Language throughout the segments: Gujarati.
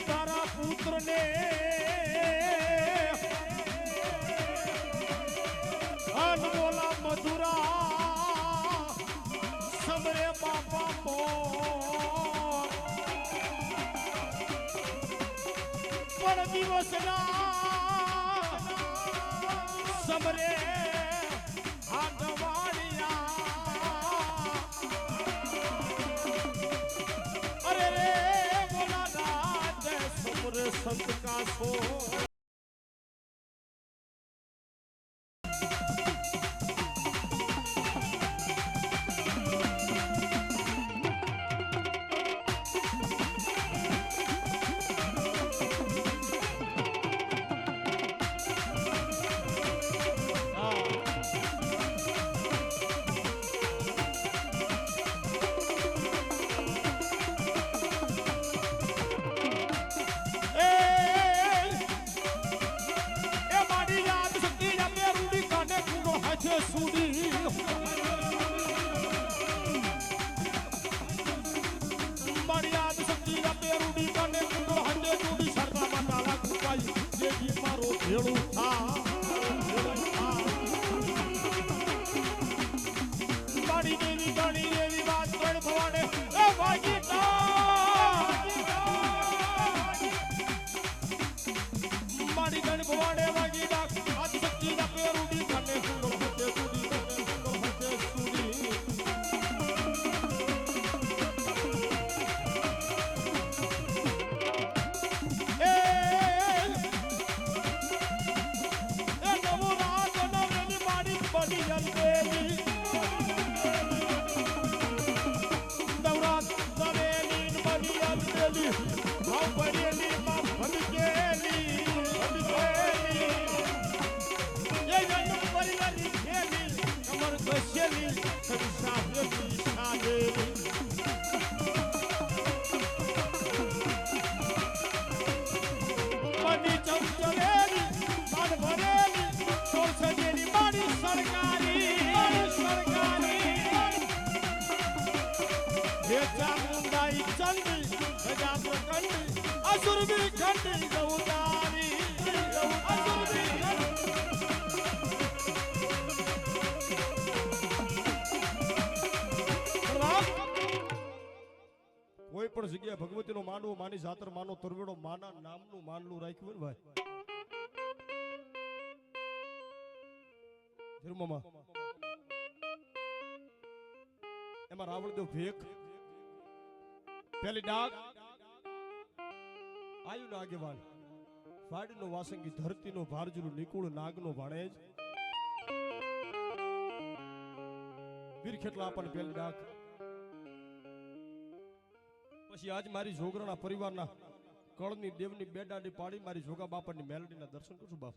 તારા પુત્રને અનમોલા મધુરા સમરે બાપા મોર પણ દિવસના સમરે હાથવાડિયા અરે રે બોલા નાથ સમરે સંત કાસો કોઈ પણ જગ્યાએ ભગવતીનો માંડવો માની જાતર માનો તરવેડો માના નામનું માનલું રાખ્યું ને ભાઈ ધર્મમાં એમાં રાવણદેવ ભેખ પેલી ડાક આયુ ના આગેવાન વાડીનો વાસંગી ધરતીનો ભારજુલું નિકુળ નાગનો ભાણેજ વીર ખેટલા આપણને પેલી ડાક પછી આજ મારી જોગરાના પરિવારના કળની દેવની બેડાની પાડી મારી જોગા બાપાની મેલડીના દર્શન કરશું બાપ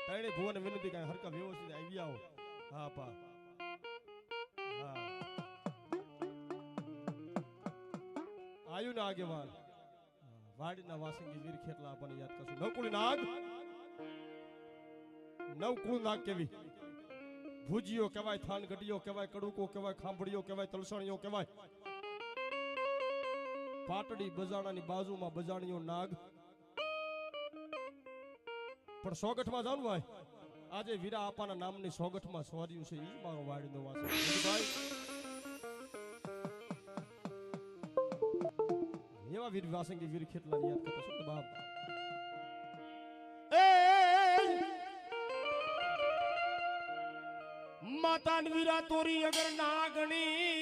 તાણે ભુવને વિનંતી કાંઈ હરકા વ્યવસ્થિત આવી આવો હા પા હા આયુ ના આગેવાન વાડીના વાસંગી વીર ખેટલા આપણને યાદ કરશું નવકુળી નાગ નવકુળ નાગ કેવી ભુજીઓ કહેવાય થાન ગઢીઓ કહેવાય કડુકો કહેવાય ખાંભળીઓ કહેવાય તલસણીઓ કહેવાય પાટડી બજાણાની બાજુમાં બજાણીઓ નાગ પણ સોગઠમાં જાણવું ભાઈ આજે વીરા આપાના નામની સોગઠમાં સ્વાર્યું છે ઈ મારો વાડીનો વાસ ભાઈ એવા વીર વાસંગી વીર ખેટલાની યાદ કરતો સંત બાપ એ માતાન વીરા તોરી અગર નાગણી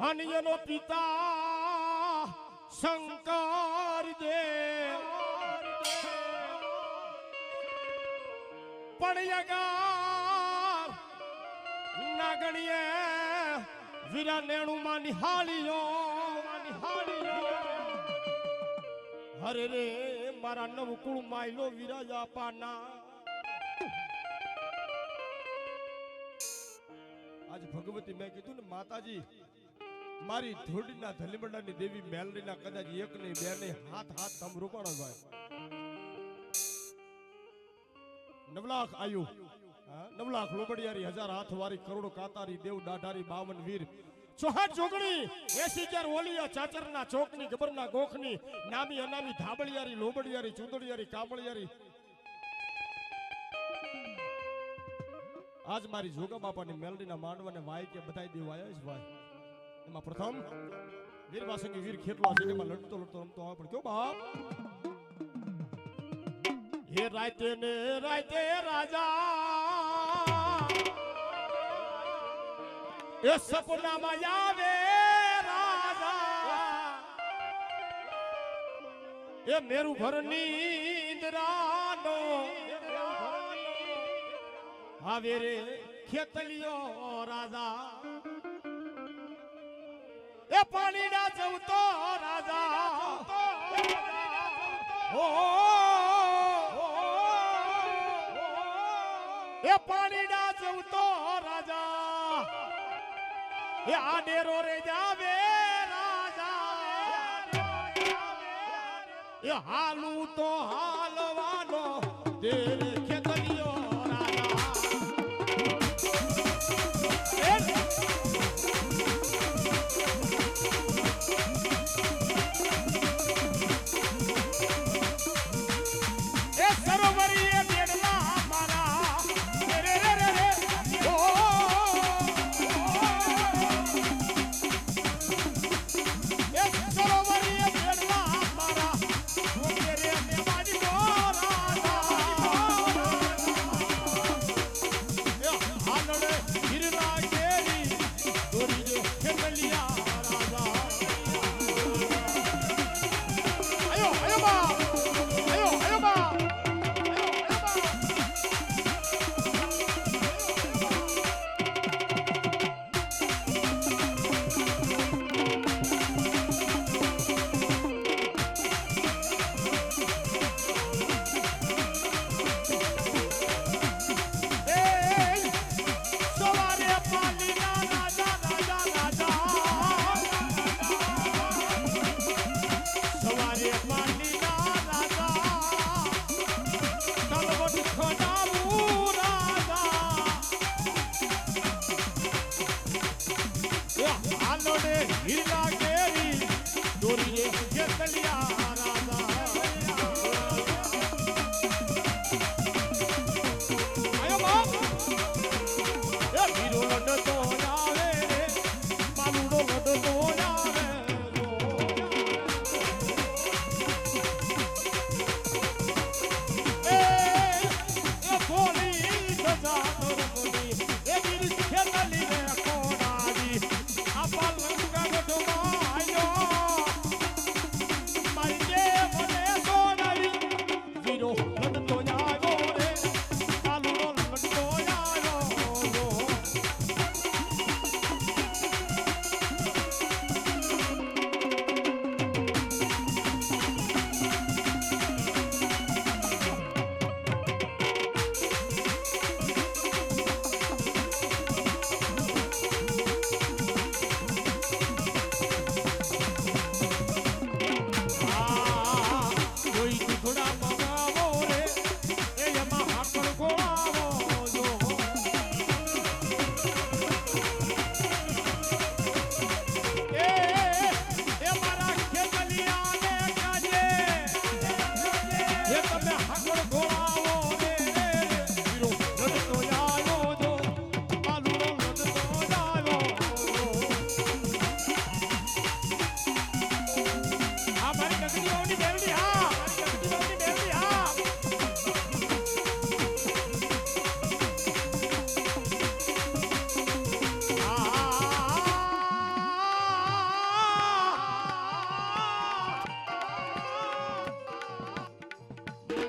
અનિયનો પિતા શંકર દેવ પણ અગાર નાગણીએ વીરા નેણું માં નિહાળ્યો હરે રે મારા નવકુળ માયલો વિરાજા પાના આજ ભગવતી મેં કીધું ને માતાજી મારી ધોડીના ધલીમંડાની દેવી મેલડીના કદાચ એક નહીં બે નહીં હાથ તમ રૂપાણો ભાઈ 9 લાખ આયુ 9 લાખ લોબડિયારી 1000 હાથ વારી કરોડો કાતારી દેવ દાઢારી 52 વીર ચોહાટ જોગણી 80 ઓલિયા ચાચરના ચોકની ગબરના ગોખની નામી અનામી ધાબળિયારી લોબડિયારી ચુંદડિયારી કાબળિયારી આજ મારી જોગા બાપાની મેલડીના માંડવાને વાય કે બતાઈ દેવા આવ્યા છે ભાઈ. એમાં પ્રથમ વીરવાસંગી વીર ખેતલો સિનેમા લડતો લડતો રમતો આવે પણ કયો બાપ હે રાતે ને રાતે રાજા એ સપનામાં આવે રાજા એ મેરુ ભરની ઇન્દ્રાનો આવે રે ખેતલિયો રાજા એ પાણીના જવતો રાજા એ પાણીના જવતો રાજા એ આડેરો રે જાવે રાજા એ હાલું તો હાલવાનો તેરે ખેતલિયો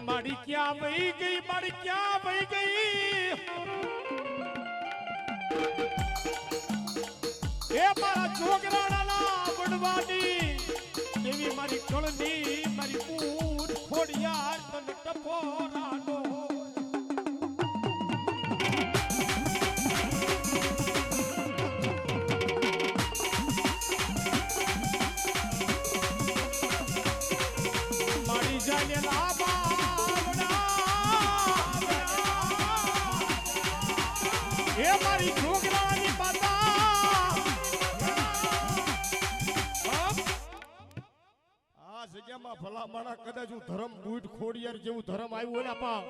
मारी क्या वही गई, मारी क्या वही गई, ए मारा छोकराना बड़वानी देवी मारी कळनी मारी पूर खोड़ियार तन टपोरानो मारी जाने लाबा ये मारी छोकरानी पता જગ્યામાં ભલામણા કદાચ હું ધર્મ બૂટ ખોડિયાર જેવું ધર્મ આવ્યું હોય ને આપા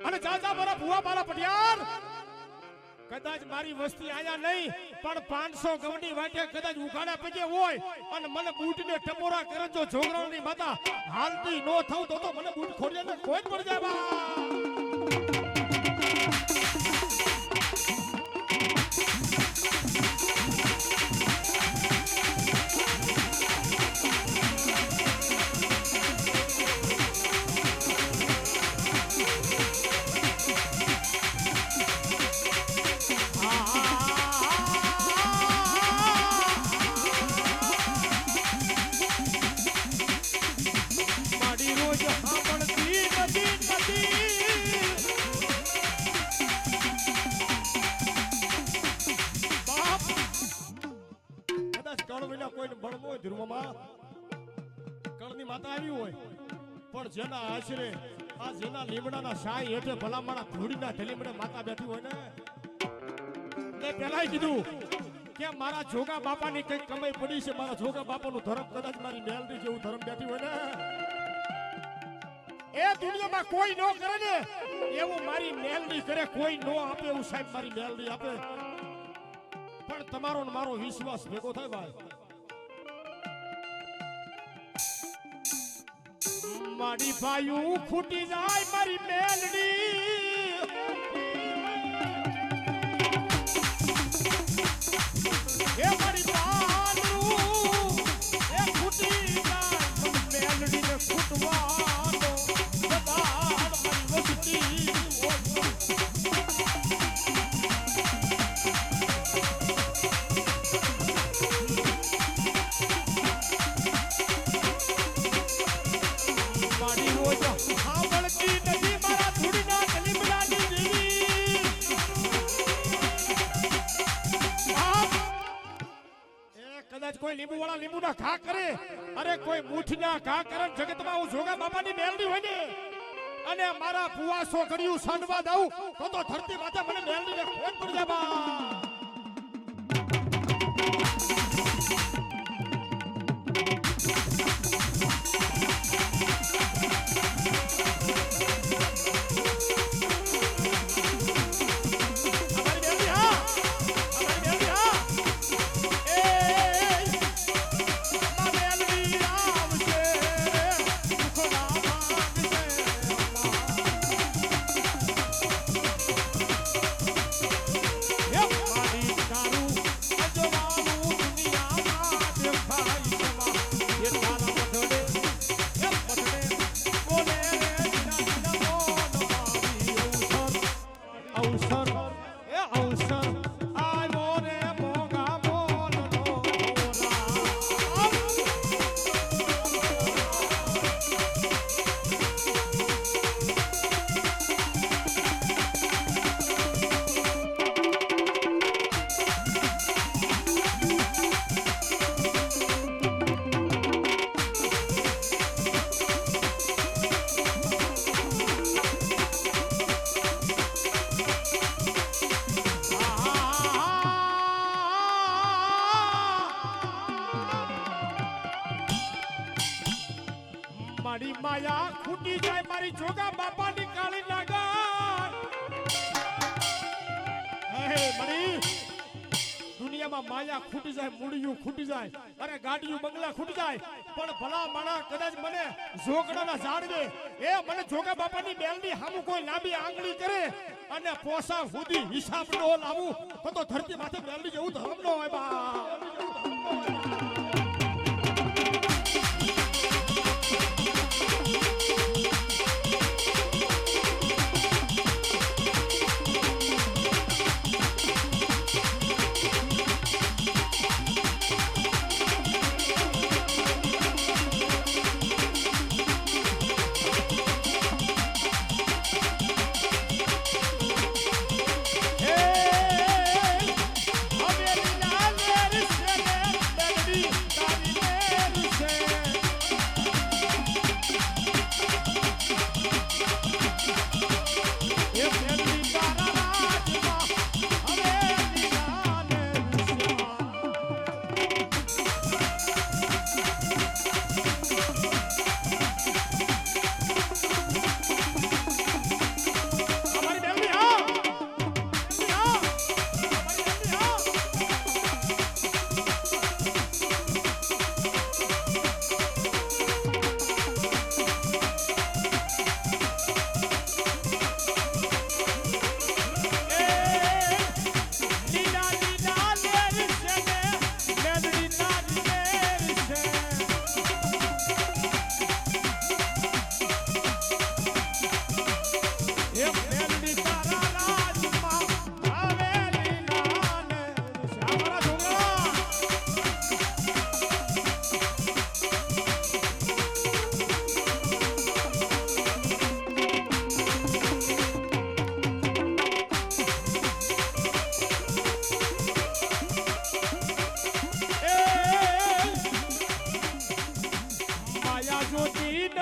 અને ચાચા મારા ભુવા મારા પટિયાર કદાચ મારી વસ્તી આયા નહીં પણ 500 ગવની વાટે કદાચ ઉઘાડા પગે હોય અને મને બૂટ ને ટપોરા કરે જો છોકરાઓની માતા હાલતી નો થાઉ તો મને બૂટ ખોડિયાને કોઈ જ પડી જાય બા પણ જેના આશરે આ જેના લીમડાના સાય હેઠે ભલામણા ધૂળીના ઢલીમડે માતા બેઠી હોય ને મેં પહેલાય કીધું કે મારા જોગા બાપાની કઈ કમાઈ પડી છે મારા જોગા બાપાનું ધર્મ કદાચ મારી મેલડી જેવું ધર્મ બેઠી હોય ને એ દુનિયામાં કોઈ નો કરે ને એવું મારી મેલડી કરે કોઈ નો આપે એવું સાહેબ મારી મેલડી આપે પણ તમારો ને મારો વિશ્વાસ ભેગો થાય ભાઈ મારી ભાઈયું ખૂટી જાય મારી મેલડી એ મારી બાનું એ ખૂટી જાય મેલડી ને ખૂટવાનો બદાડ મારી વસ્તી કોઈ લીંબુ વાળા લીંબુ ના ઘા કરે અરે કોઈ મૂઠ ના ઘા કરે જગતમાં હું જોગા બાપાની મેલડી હોય ને અને મારા પુવાસો કર્યું સાંડવા દઉં તો ધરતી માથે મને મેલડી ને ફોન પડી જાય બા મારી માયા ખૂટી જાય મારી જોગા બાપાની કાળી નાગર હે મરી દુનિયામાં માયા ખૂટી જાય મૂળિયું ખૂટી જાય અરે ગાડીયું બંગલા ખૂટી જાય પણ ભલા માણા કદાચ મને જોગડાના ઝાડવે એ મને જોગા બાપાની બેલની હામું કોઈ લાંબી આંગળી કરે અને પોસા સુધી હિસાબ નો લાવું તો ધરતી માથે બેલની જેવું ધર્મ નો હોય બા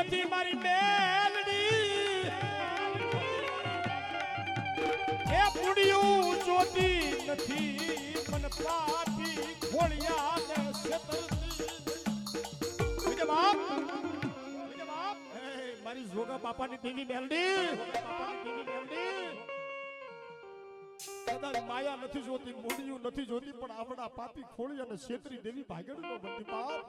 નથી મારી મેલડી એ પુડિયું જોતી નથી મન પાટી ખોળિયા ને છેતરતી બાપ મારી જોગા બાપાની દેવી મેલડી કદાચ માયા નથી જોતી મોડિયું નથી જોતી પણ આપણા પાપી ખોળી અને છેતરી દેવી ભાગેડ નો બનતી બાપ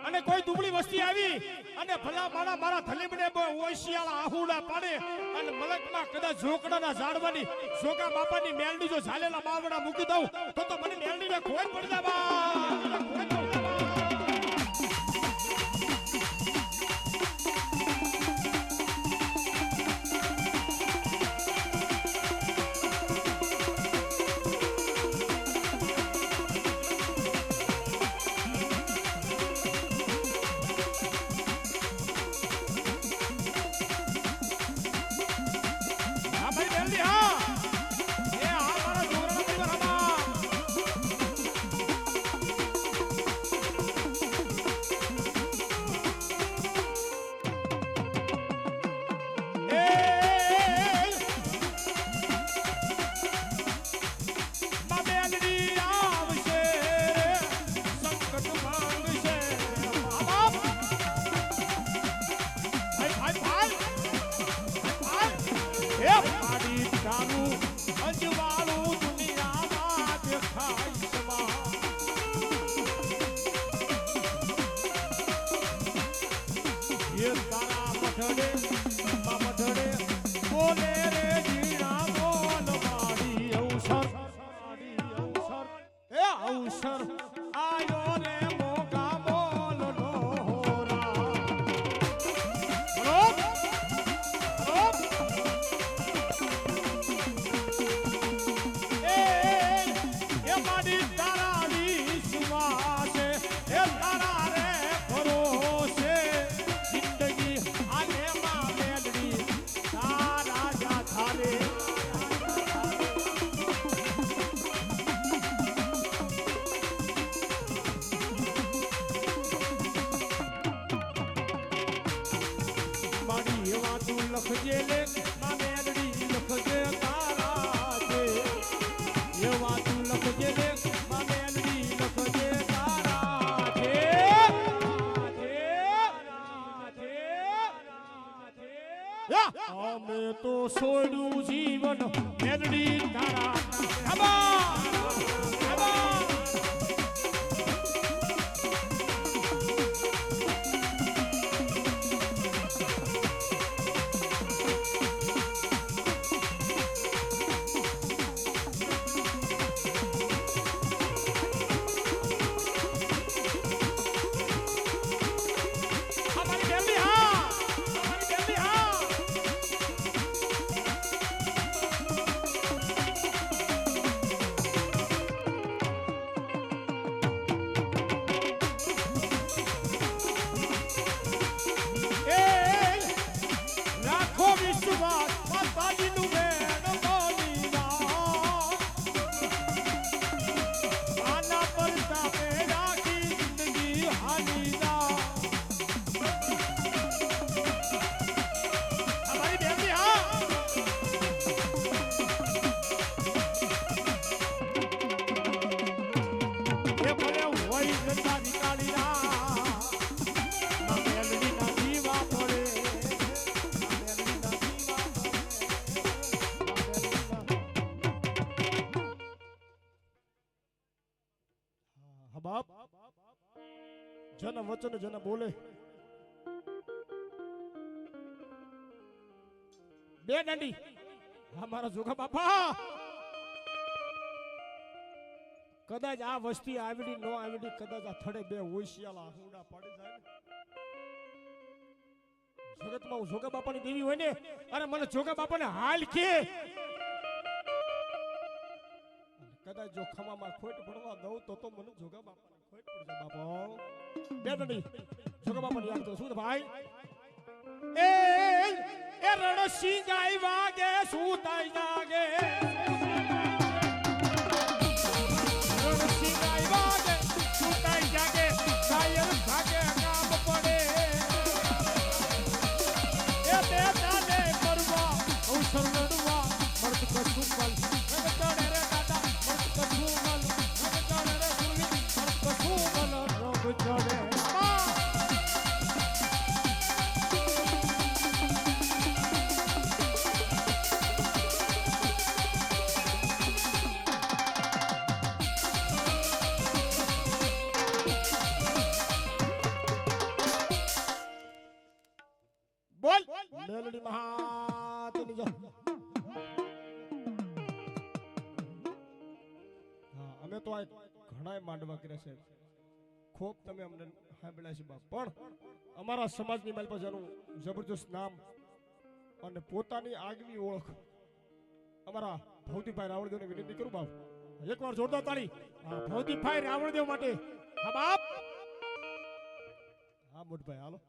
અને કોઈ દુબળી વસ્તી આવી અને ભલા મારા મારા ધલીબને ઓશિયાળા આહુડા પાડે અને મલકમાં કદાચ ઝોકડાના ઝાડવાની જોગા બાપાની મેલડી જો ઝાલેલા બાવડા મૂકી દઉં તો મને મેલડીને ખોઈ પડતા બા લખજે લે માં મેલડી લખજે તારા છે એ વાતું લખજે લે માં મેલડી લખજે તારા છે અમે તો છોડ્યું જીવન મેલડી તારા બાપ જન વચન જન બોલે બે દાંડી મારા જોગા બાપા કદાચ આ વસ્તી આવડી નો આવડી કદાચ આ થડે બે ઓશિયાળા આહુડા પડી જાય જગતમાં હું જોગા બાપાની દેવી હોય ને અરે મને જોગા બાપાને હાલ કે કદાચ જો ખમામાં ખોટ પડવા દઉં તો મને જોગા બાપા ખોટ પડશે બાપા બે દડી જોગા બાપાને યાદ કરો શું ભાઈ એ રણસી જાય વાગે સુતાઈ જાગે રણસી જાય વાગે સુતાઈ જાગે કાયર ભાગે કામ પડે છોડે બોલ મેલડી મહાતની જો હા અમે તો આ ઘણાય માંડવા કર્યા છે ખૂબ તમે અમને સાંભળ્યા છે બાપ પણ અમારા સમાજની મારી પાસે એનું જબરજસ્ત નામ અને પોતાની આગવી ઓળખ અમારા ભૌતિકભાઈ રાવણદેવને વિનંતી કરું બાપ એકવાર જોરદાર તાળી ભૌતિકભાઈ રાવણદેવ માટે હા બાપ હા મોટભાઈ હાલો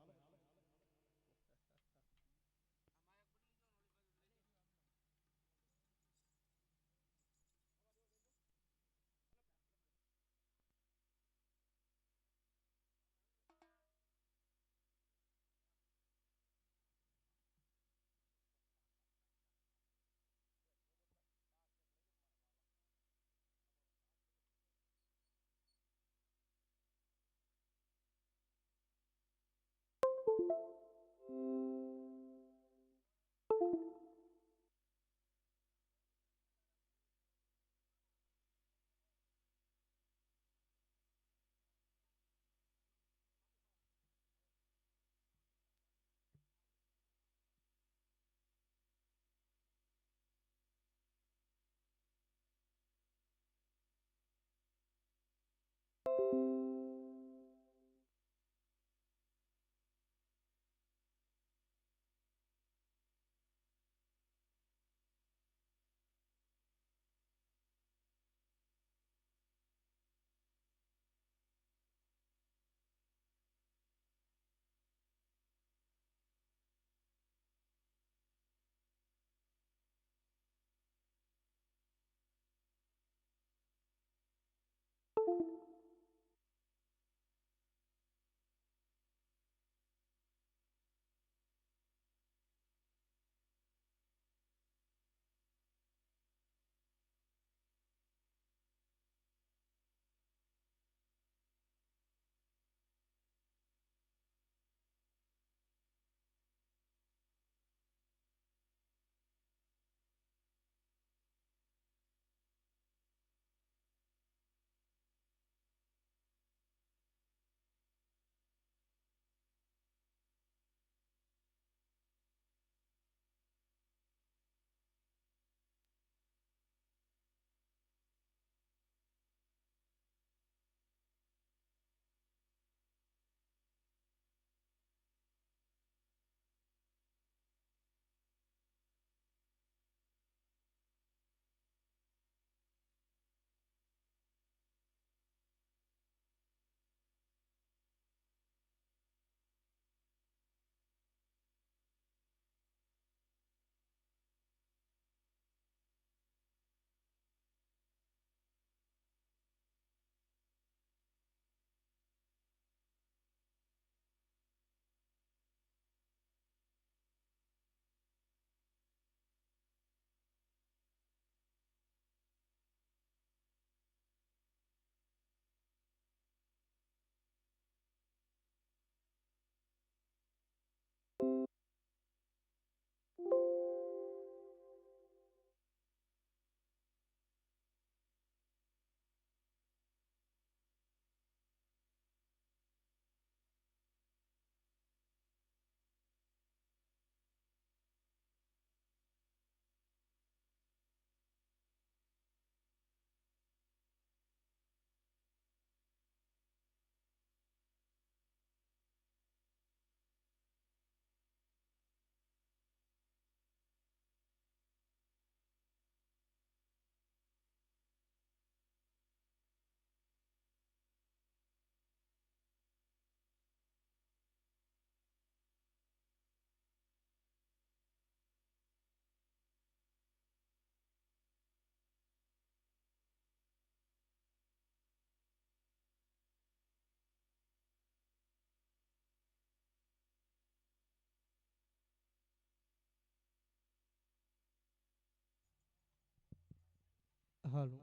હાલો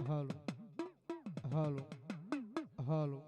હાલો હાલો હાલો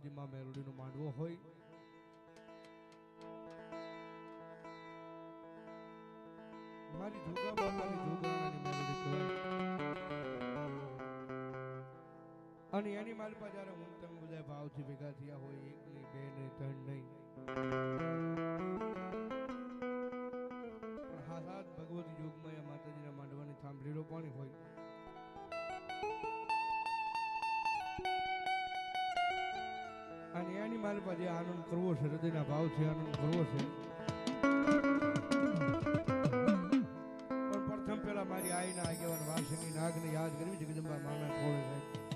ભોજી માં મેલોડીનો માંડવો હોય મારી જોગા બાપાની જોગરાણાની મેલોડી કહેવાય અને એની માલપા જ્યારે હું તમે બધા ભાવથી ભેગા થયા હોય એક નહીં બે નહીં ત્રણ નહીં પણ હા સાત ભગવતી જોગમાં એ માતાજીના માંડવાની થાંભલીડો પાણી હોય અને એની માલપા જે આનંદ કરવો છે હૃદયના ભાવથી આનંદ કરવો છે પણ પ્રથમ પેલા મારી આઈના આગેવાન વાસની નાગને યાદ કરવી જગદંબા માના ખોળે સાહેબ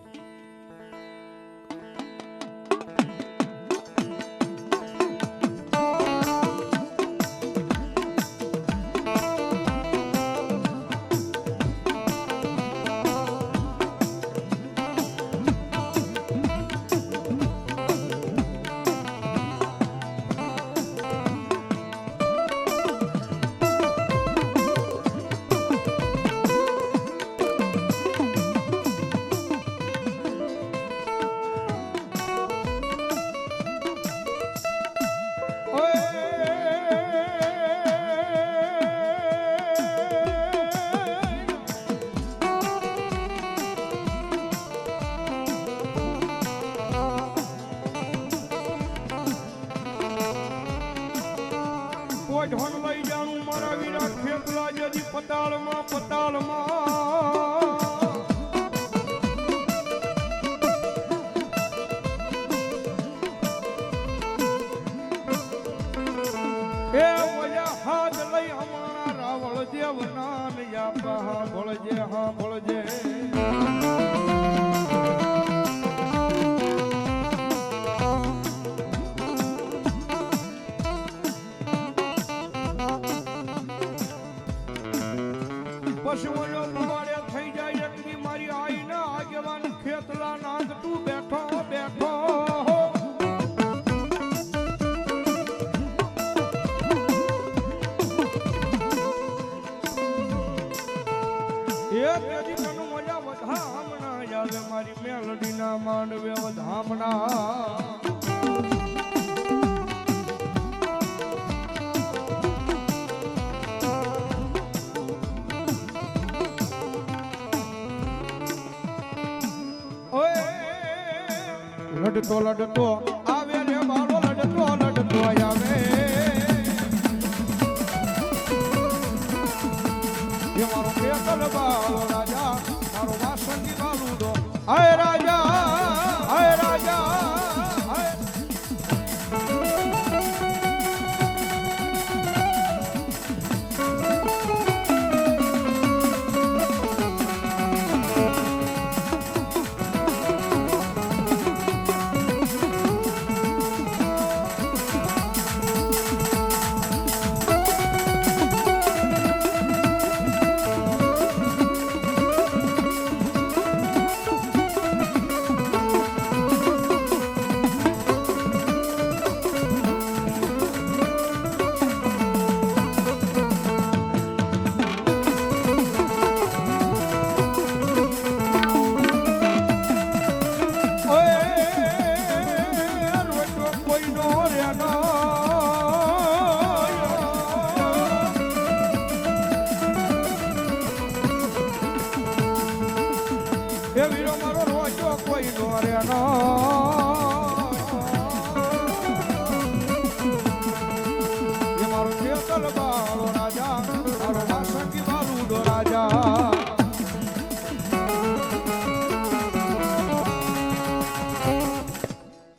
ઢોલ લઈ જાણું મારા વીરા ખેતલા જજી પતાળમાં એ વયા હાથ લઈ અમારા રાવળ દેવના ને આપા હા ભોળજે પશુઓનો પ્રવાળે થઈ જાય એકની મારી આઈના આગેવાન ખેતલા નાથ તું બેઠો એ તેજી તને મજા વધામણા આવે મારી મેલડીના માંડવે વધામણા લડતો આવે રે બાળો લડતો આવે એ મારો કેતલ બાળો રાજા મારો વાસંગી બાલુડો આય રાજા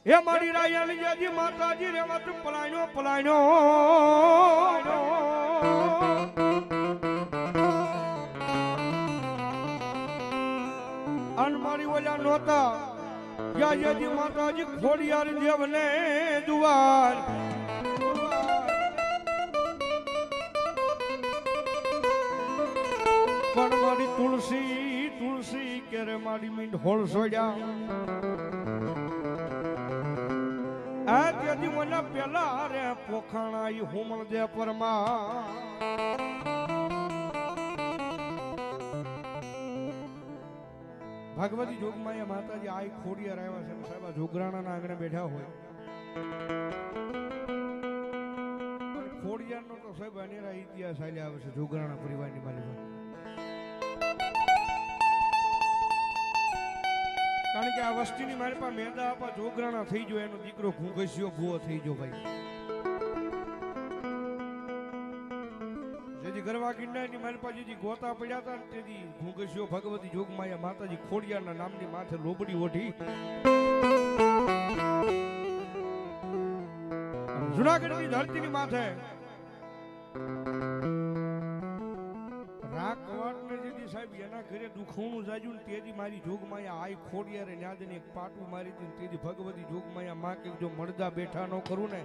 એ મારી રાયાની જાજી માતાજી રેવા તું પલાણ્યો અન મારી ઓલા નોતા જાજી માતાજી ખોડિયાર દેવને દુવાર પણ મારી તુલસી કેરે મારી મીંડ હોળ સોડ્યા આ તેથી મને પેલા રે પોખાણા ઈ હુમણ દે પરમાં ભગવતી જોગમાયા માતાજી આ ખોડિયાર આવ્યા છે અને સાહેબ આ જોગરાણાના આંગણે બેઠા હોય અને ખોડિયારનો તો સાહેબ અનેરા ઇતિહાસ ચાલ્યા આવે છે જોગરાણા પરિવારની માલિક. કારણ કે આ વસ્તીની મારી પાસે મેદા આપા જોગરાણા થઈ ગયો, એનો દીકરો ઘૂંઘસ્યો ભૂવો થઈ ગયો ભાઈ. જેથી ગરવા કિન્નાની મારી પાસે જેથી ગોતા પડ્યા હતા ને તેથી ઘૂંઘસ્યો ભગવતી જોગમાયા માતાજી ખોડિયારના નામની માથે લોબડી ઓઢી જુનાગઢની ધરતીની માથે રાગ કવાટને જેથી સાહેબ એના ઘરે દુખવણું જાજ્યું ને તેથી મારી જોગમાયા આઈ ખોડિયારે ન્યાદને એક પાટું મારી હતી ને તેથી ભગવતી જોગમાયા માં કે જો મળદા બેઠા ન કરું ને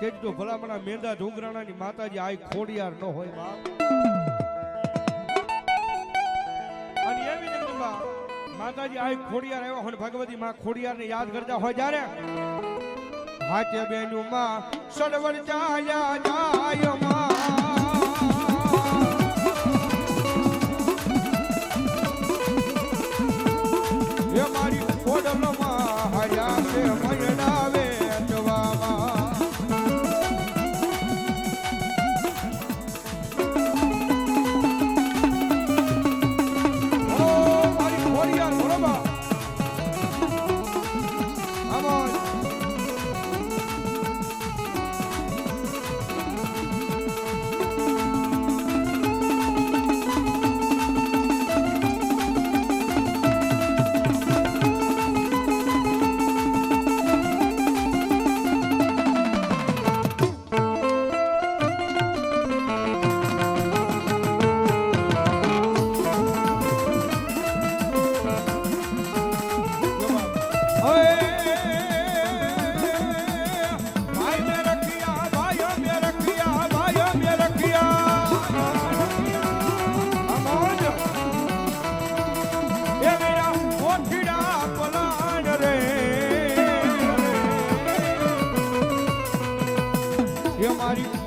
તેથી તો ભલામણા મેંદા જોગરાણાની માતાજી આઈ ખોડિયાર ન હોય બાપ. અને એવી જગદંબા માતાજી આઈ ખોડિયાર આવ્યો હોય ભગવતી માં ખોડિયારને યાદ કરતા હોય જ્યારે હાથે બેનું માં સડવર ચાલ્યા જાય માં એ મારી ખોડલમાં હર્યા છે મયડાવે જવામાં. ઓ મારી ખોડિયાર બરોબર આમાં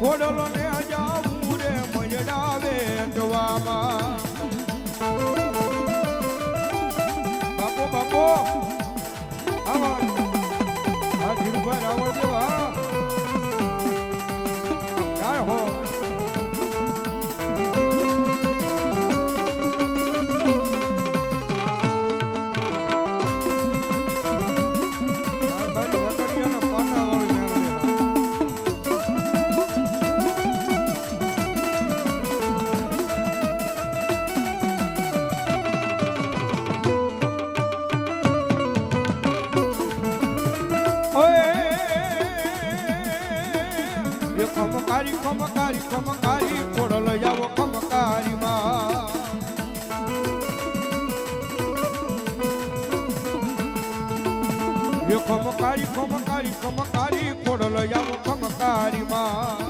ખોડલો ને જાવું રે મયડાવે જવામાં. બાપો બાપો આવા આ ધીરુભાઈ રાવળ જેવા ક્યાં હો ખમકારી ખમકારી ખોડલ જાવો ખમકારી માં. ખમકારી ખમકારી ખમકારી ખોડલ જાવો ખમકારી માં.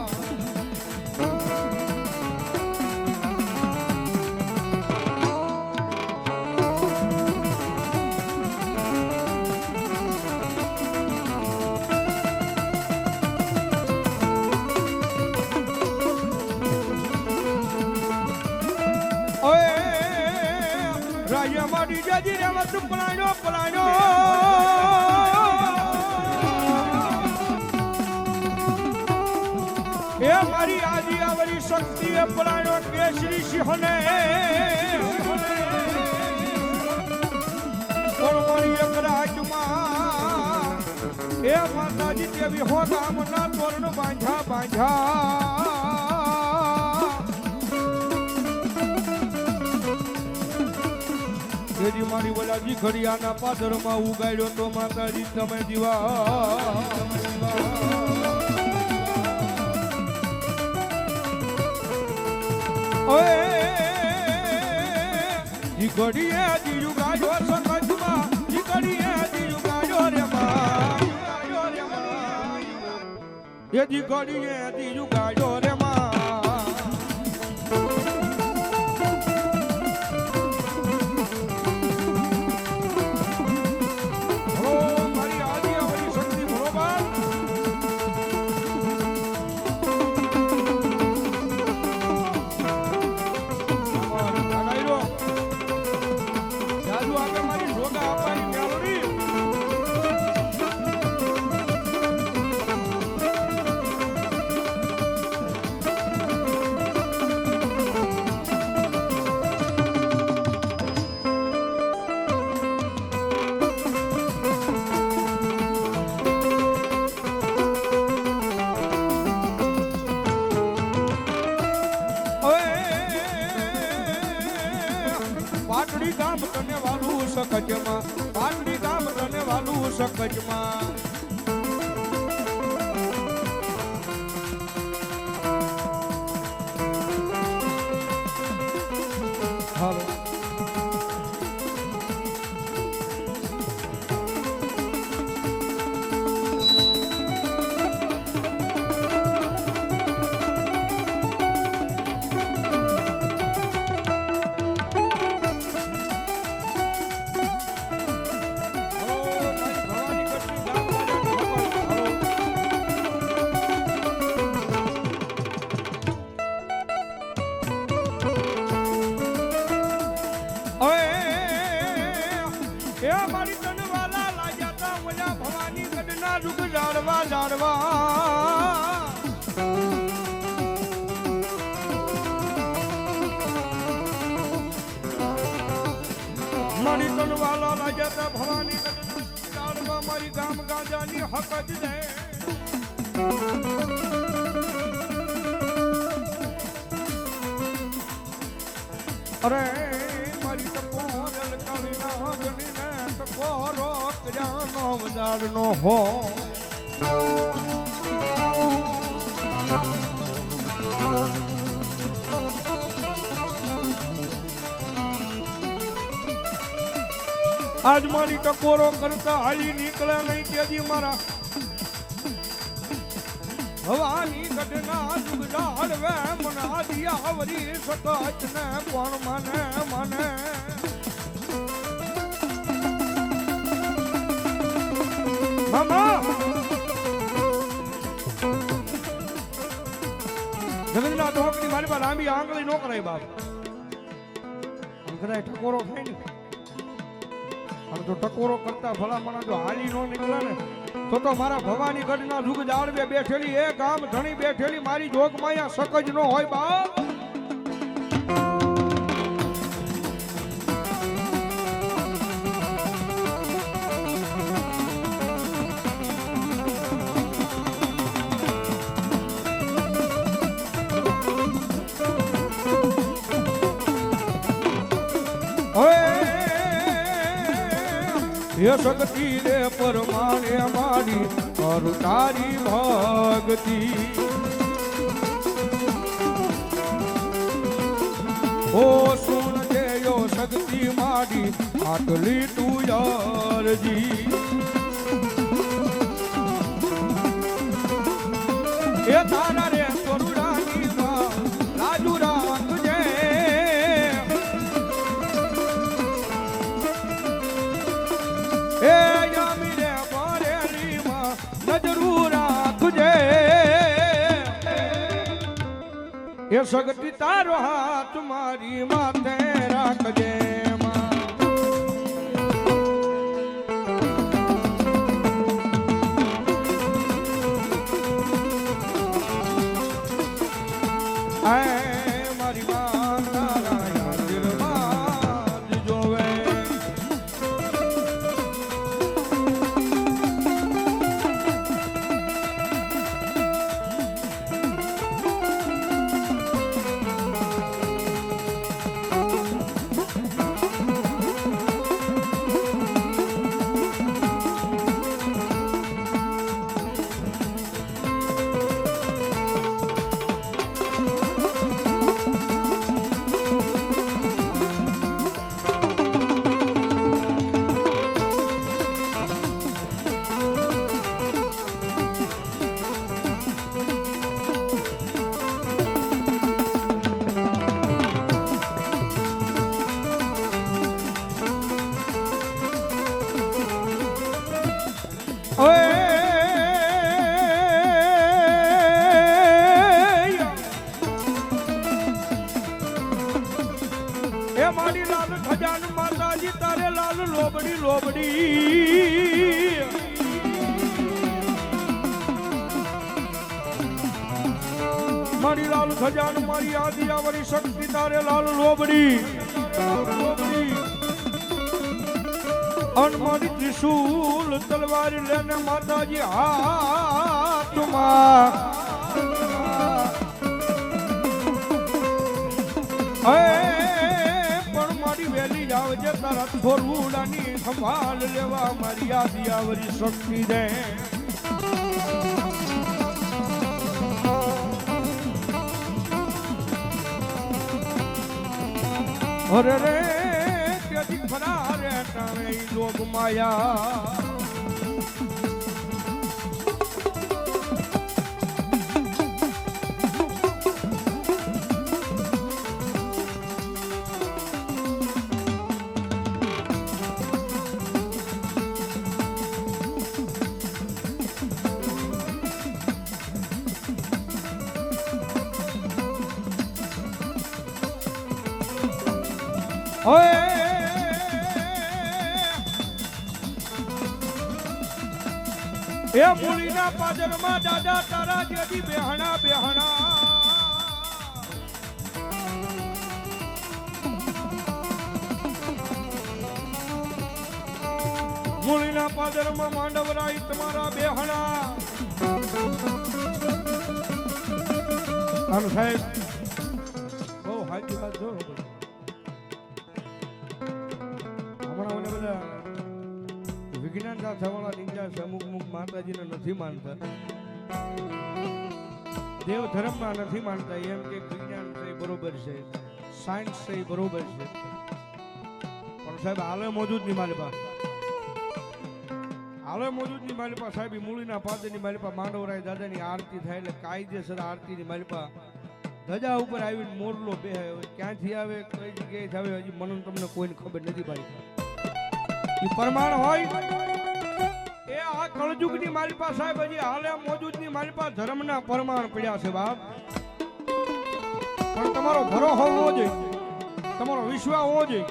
મારી જાજી રે વસ્તુ પલાણ્યો પલાણ્યો એ મારી આજી આવરી શક્તિ એ પલાણ્યો કેસરી સિંહને મારી એક રાજમાં એ માતાજી દેવી હો ગામના તોરણ બાંધ્યા બાંધ્યા. જેજી મારી વલાજી ઘડિયાના પાદરમાં ઉગાડ્યો તો માતાજી તમે દીવા. ઓએ જી ઘડીએ દીજુ ગાડ્યો સંગતમાં જી ઘડીએ દીજુ ગાડ્યો રે માં એ જી ઘડીએ દીજુ ગાડ્યો રે માં. જાદુ આગળ મારી ગામ તને વાલું સકજમાં, પાટડી ગામ તને વાલું સકજમાં. હવે જાડવા જાડવા મારી તનવાલા લાગ્યા ભવાની જાડવા મારી ગામ ગાજાની હક જ દે. અરે મારી ટકોરલ કવિના જનીને ટકોરો કર્યાનો વજાડનો હો. આજ મારી ટકોરો કરતા હાલી નીકળ્યા નહીં તેથી મારા ભવાની ગઢના જુગડા હળવે મને આદિયા વરી સકત ને કોણ મને મને. મામા જગતના ઢોકની મારી પાસે લાંબી આંગળી નો કરાય બાપ. કદાચ ટકોરો થાય ને અને જો ટકોરો કરતા ભલામણા જો હાલી નો નીકળે ને તો મારા ભવાની ગઢના જુગ જાળવે બેઠેલી એ ગામ ધણી બેઠેલી મારી જોગમાયા સકજ નો હોય બાપ. ये शक्ति रे परमाणे मारी और तारी भक्ति ओ सुन जे यो शक्ति मारी आटली तू यार जी. ये तारा रे स्वरूरानी राजू राखजे એ શક્તિ તારો હાથ મારી માથે રાખજે. મારી માતા જોવે મારી લાલ ખજાન માતાજી તારે લાલ લોબડી લોબડી મારી લાલ ખજાન મારી આદિયાવરી શક્તિ તારે લાલ લોબડી અન મારી ત્રિશૂલ તલવાર લેને માતાજી હાથમાં ભોરુડાની સંભાળ લેવા મારી આદિયાવરી શક્તિ દે અરે રે તેથી ફરા રે ટાણે લોક માયા એ મૂલીના પાદરમાં દાદા તારા જેથી બેહણા બેહણા મૂલીના પાદરમાં માંડવરાય તમારા બેહણા આનું સાહેબ બહુ હાજી વાત જો હમણાં મને બધા વિજ્ઞાન થવાના નિંજા છે અમુક માતાજીને નથી માનતા દેવ ધર્મમાં નથી માનતા એમ કે વિજ્ઞાન છે એ બરોબર છે સાયન્સ છે એ બરોબર છે પણ સાહેબ હાલે મોજૂદ ની મારી પાસે હાલે મોજૂદ ની મારી પાસે સાહેબ મૂળીના પાદરની મારી પાસે માંડવરાય દાદાની આરતી થાય એટલે કાયદેસર આરતીની મારી પાસે ધજા ઉપર આવીને મોરલો બે ક્યાંથી આવે કઈ જગ્યાએથી આવે હજી મને તમને કોઈને ખબર નથી પાડી પ્રમાણ હોય એ આ કળજુગની મારી પાસે સાહેબ હજી હાલે મોજૂદની મારી પાસે ધર્મના પ્રમાણ પડ્યા છે બાપ પણ તમારો ભરોસો હોવો જોઈએ તમારો વિશ્વાસ હોવો જોઈએ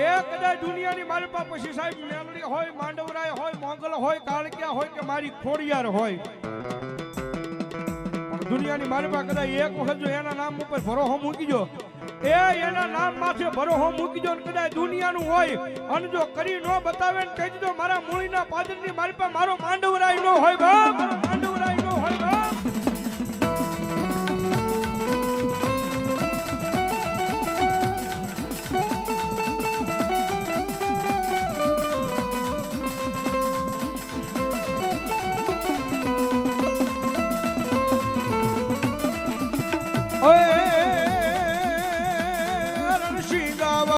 એ કદાચ દુનિયાની મારી પાસે પછી સાહેબ મેલડી હોય માંડવરાય હોય મોગલ હોય કાળકિયા હોય કે મારી ખોડિયાર હોય પણ દુનિયાની મારી પાસે કદાચ એક વખત જો એના નામ ઉપર ભરોસો મૂકી દો એના નામ માથે ભરોસો મૂકી દો કદાચ દુનિયાનું હોય અને જો કરી ન બતાવે ને કહી દીધો મારા મૂળીના પાદરની મારી પાસે મારો માંડવરાય ન હોય બાપ